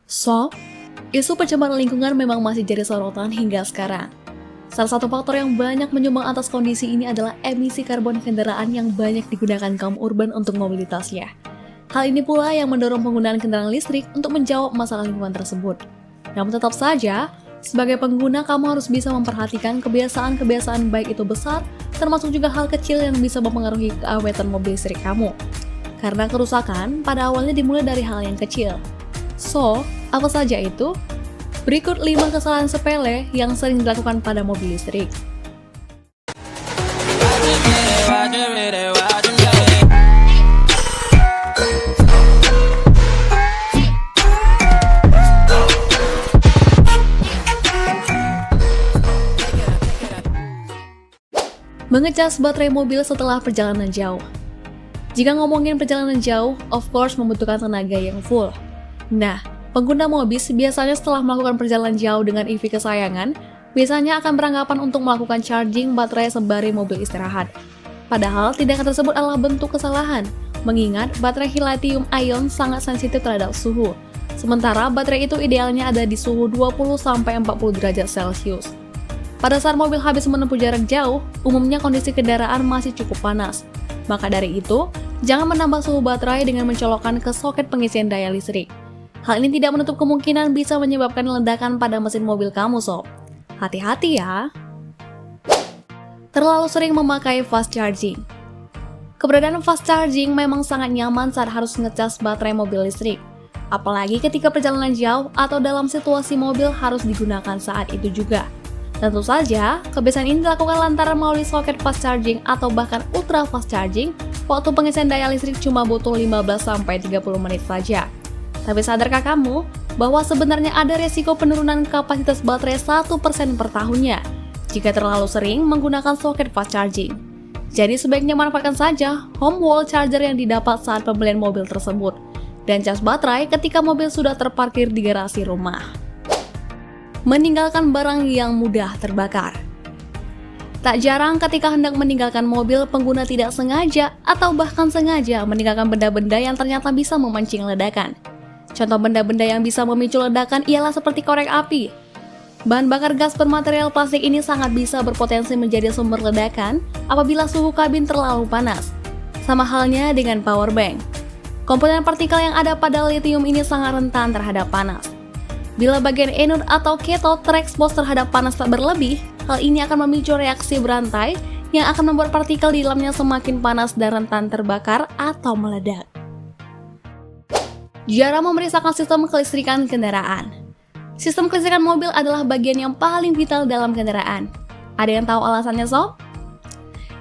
So, isu pencemaran lingkungan memang masih jadi sorotan hingga sekarang. Salah satu faktor yang banyak menyumbang atas kondisi ini adalah emisi karbon kendaraan yang banyak digunakan kaum urban untuk mobilitasnya. Hal ini pula yang mendorong penggunaan kendaraan listrik untuk menjawab masalah lingkungan tersebut. Namun tetap saja, sebagai pengguna kamu harus bisa memperhatikan kebiasaan-kebiasaan baik itu besar, termasuk juga hal kecil yang bisa mempengaruhi keawetan mobil listrik kamu. Karena kerusakan pada awalnya dimulai dari hal yang kecil. So, apa saja itu? Berikut 5 kesalahan sepele yang sering dilakukan pada mobil listrik. Mengecas baterai mobil setelah perjalanan jauh. Jika ngomongin perjalanan jauh, of course membutuhkan tenaga yang full. Nah, pengguna mobil biasanya setelah melakukan perjalanan jauh dengan EV kesayangan, biasanya akan beranggapan untuk melakukan charging baterai sembari mobil istirahat. Padahal, tindakan tersebut adalah bentuk kesalahan, mengingat baterai lithium-ion sangat sensitif terhadap suhu. Sementara baterai itu idealnya ada di suhu 20-40 derajat Celcius. Pada saat mobil habis menempuh jarak jauh, umumnya kondisi kendaraan masih cukup panas. Maka dari itu, jangan menambah suhu baterai dengan mencolokkan ke soket pengisian daya listrik. Hal ini tidak menutup kemungkinan bisa menyebabkan ledakan pada mesin mobil kamu, sob. Hati-hati ya. Terlalu sering memakai fast charging. Keberadaan fast charging memang sangat nyaman saat harus ngecas baterai mobil listrik. Apalagi ketika perjalanan jauh atau dalam situasi mobil harus digunakan saat itu juga. Tentu saja, kebiasaan ini dilakukan lantaran melalui soket fast charging atau bahkan ultra fast charging, waktu pengisian daya listrik cuma butuh 15-30 menit saja. Tapi sadarkah kamu bahwa sebenarnya ada resiko penurunan kapasitas baterai 1% per tahunnya jika terlalu sering menggunakan soket fast charging? Jadi sebaiknya manfaatkan saja home wall charger yang didapat saat pembelian mobil tersebut dan cas baterai ketika mobil sudah terparkir di garasi rumah. Meninggalkan barang yang mudah terbakar. Tak jarang ketika hendak meninggalkan mobil, pengguna tidak sengaja atau bahkan sengaja meninggalkan benda-benda yang ternyata bisa memancing ledakan. Contoh benda-benda yang bisa memicu ledakan ialah seperti korek api. Bahan bakar gas bermaterial plastik ini sangat bisa berpotensi menjadi sumber ledakan apabila suhu kabin terlalu panas. Sama halnya dengan power bank. Komponen partikel yang ada pada lithium ini sangat rentan terhadap panas. Bila bagian anode atau cathode terekspos terhadap panas tak berlebih, hal ini akan memicu reaksi berantai yang akan membuat partikel di dalamnya semakin panas dan rentan terbakar atau meledak. Jarang memeriksakan sistem kelistrikan kendaraan. Sistem kelistrikan mobil adalah bagian yang paling vital dalam kendaraan. Ada yang tahu alasannya, sob?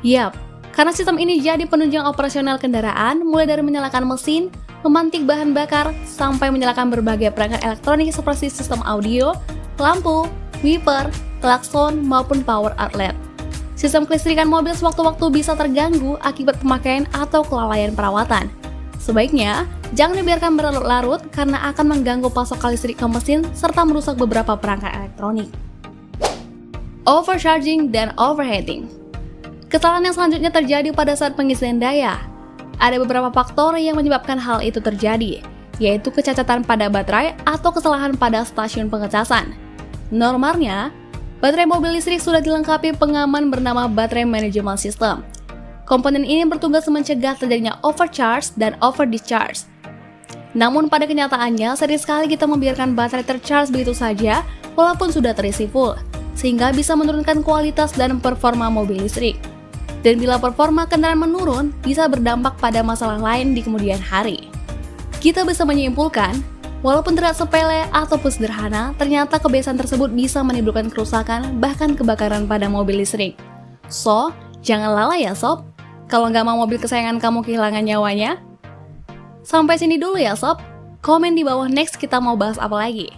Yap, karena sistem ini jadi penunjang operasional kendaraan, mulai dari menyalakan mesin, memantik bahan bakar, sampai menyalakan berbagai perangkat elektronik seperti sistem audio, lampu, wiper, klakson, maupun power outlet. Sistem kelistrikan mobil sewaktu-waktu bisa terganggu akibat pemakaian atau kelalaian perawatan. Sebaiknya, jangan dibiarkan berlarut-larut karena akan mengganggu pasokan listrik ke mesin serta merusak beberapa perangkat elektronik. Overcharging dan overheating. Kesalahan yang selanjutnya terjadi pada saat pengisian daya. Ada beberapa faktor yang menyebabkan hal itu terjadi, yaitu kecacatan pada baterai atau kesalahan pada stasiun pengecasan. Normalnya, baterai mobil listrik sudah dilengkapi pengaman bernama Battery Management System. Komponen ini bertugas mencegah terjadinya overcharge dan overdischarge. Namun pada kenyataannya, sering sekali kita membiarkan baterai tercharge begitu saja walaupun sudah terisi full, sehingga bisa menurunkan kualitas dan performa mobil listrik. Dan bila performa kendaraan menurun, bisa berdampak pada masalah lain di kemudian hari. Kita bisa menyimpulkan, walaupun terlihat sepele ataupun sederhana, ternyata kebiasaan tersebut bisa menimbulkan kerusakan bahkan kebakaran pada mobil listrik. So, jangan lalai ya sob, kalau nggak mau mobil kesayangan kamu kehilangan nyawanya. Sampai sini dulu ya sob, komen di bawah next kita mau bahas apa lagi.